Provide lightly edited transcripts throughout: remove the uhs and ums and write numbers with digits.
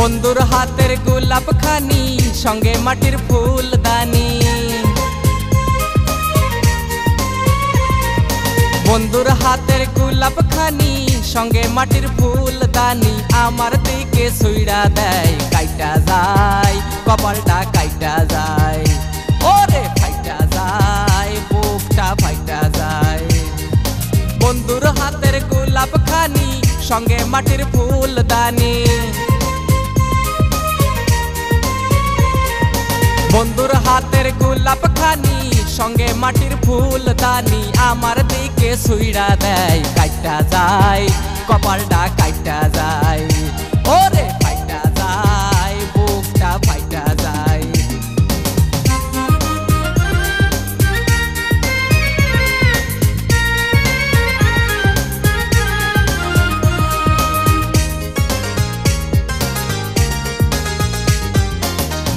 বন্ধুর হাতের গোলাপ খানি সঙ্গে মাটির ফুলদানি। বন্ধুর হাতের গোলাপ খানি সঙ্গে মাটির ফুলদানি আমার দিকে ছুঁড়া দেয়, কাইটা যায় কপালটা কাইটা যায়, ওরে ফাইটা যায় বুকটা ফাইটা যায়। বন্ধুর হাতের গোলাপ খানি সঙ্গে মাটির ফুলদানি। বন্ধুর হাতের গোলাপ খানি সঙ্গে মাটির ফুলদানি আমার দিকে ছুঁড়া দেয়, কাইটা যায় কপালটা কাইটা যায়, ওরে ফাইটা যায় বুকটা ফাইটা যায়।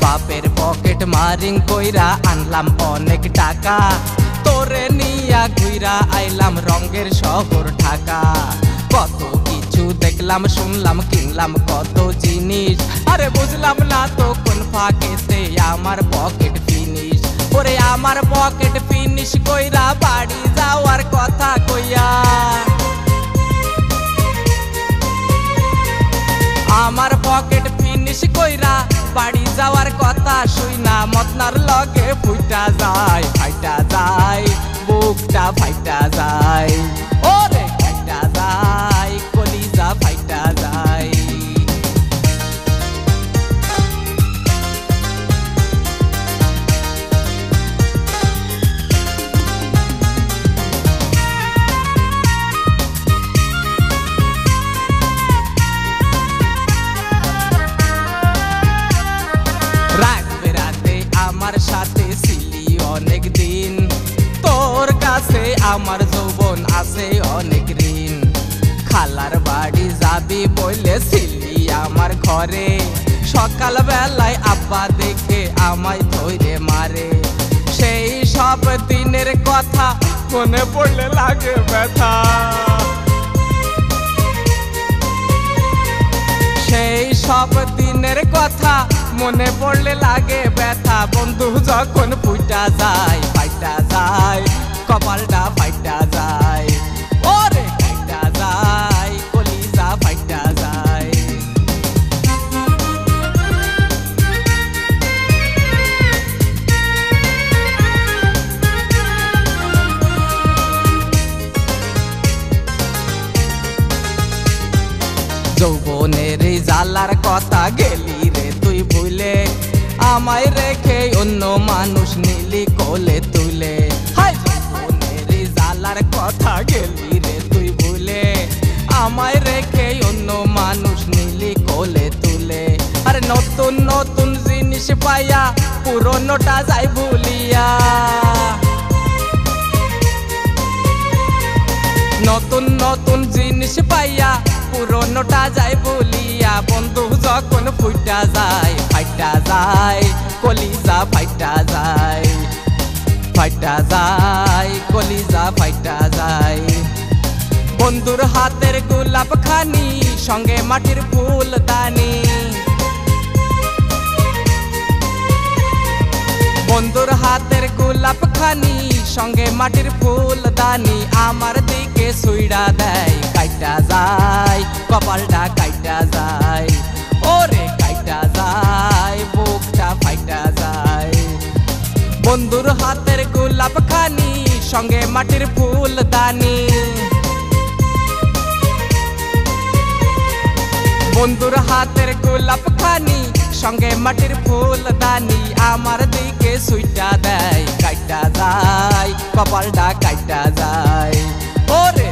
বাপের পকেট মারিং কইরা আনলাম অনেক টাকা, তোরে নিয়া ঘুইরা আইলাম রঙের শহর ঢাকা। কত কিছু দেখলাম শুনলাম কিনলাম কত জিনিস, আরে বুঝলাম না তো কোন ফাঁকেতে আমার পকেট ফিনিশ। ওরে আমার পকেট ফিনিশ কইরা বাড়ি যাওয়ার কথা কইয়া, আমার পকেট ফিনিশ কইরা বাড়ি যাওয়ার কথা শুইনা মতনার লগে ফুইটা যায়, ফাইটা যায় বুকটা ফাইটা যায়, ওরে ফাইটা যায় কলিজা ফাইটা যায়। আমার সাথে ছিলি অনেক দিন, তোর কাছে আমার যৌবন আছে অনেক ঋণ। খালার বাড়ি যাবি বলেছিলি আমার ঘরে, সকাল বেলায় আব্বা দেখে আমায় ধরে মারে। সেই সব দিনের কথা মনে পড়লে লাগে ব্যথা, সেই সব দিনের কথা মনে পড়লে লাগে ব্যথা। বন্ধু যখন ফুইটা যায় ফাইটা যায় কপালটা ফাইটা যায়, ওরে ফাইটা যায় কলিজা ফাইটা যায়। যৌবনের জ্বালার কথা গেলি রে তুই ভুলে, আমায় রেখে অন্য মানুষ নিলি কোলে তুলে। হাই যৌবনের জ্বালার কথা গেলি রে তুই ভুলে, আমায় রেখে অন্য মানুষ নিলি কোলে তুলে। আরে নতুন নতুন জিনিস পাইয়া পুরনোটা যাই ভুলিয়া, নতুন নতুন জিনিস পাইয়া পুরনোটা যায় বলিয়া। বন্ধু যখন ফুইটা যায় ফাইটা যায় কলিজা ফাইটা যায়, ফাইটা যায় কলিজা ফাইটা যায়। বন্ধুর হাতের গোলাপ খানি সঙ্গে মাটির ফুলদানি। বন্ধুর হাতের গোলাপ খানি সঙ্গে মাটির ফুলদানি আমার দিকে ছুঁড়া দেয়, কাইটা যায় কপালটা কাইটা যায়, ওরে কাইটা যায় বুকটা ফাইটা যায়। বন্ধুর হাতের গোলাপ খানি সঙ্গে মাটির ফুলদানি। বন্ধুর হাতের গোলাপ খানি সঙ্গে মাটির ফুলদানি আমার দিকে ছুঁটা দেয়, কাইটা যায় কপালটা কাইটা যায়, ওরে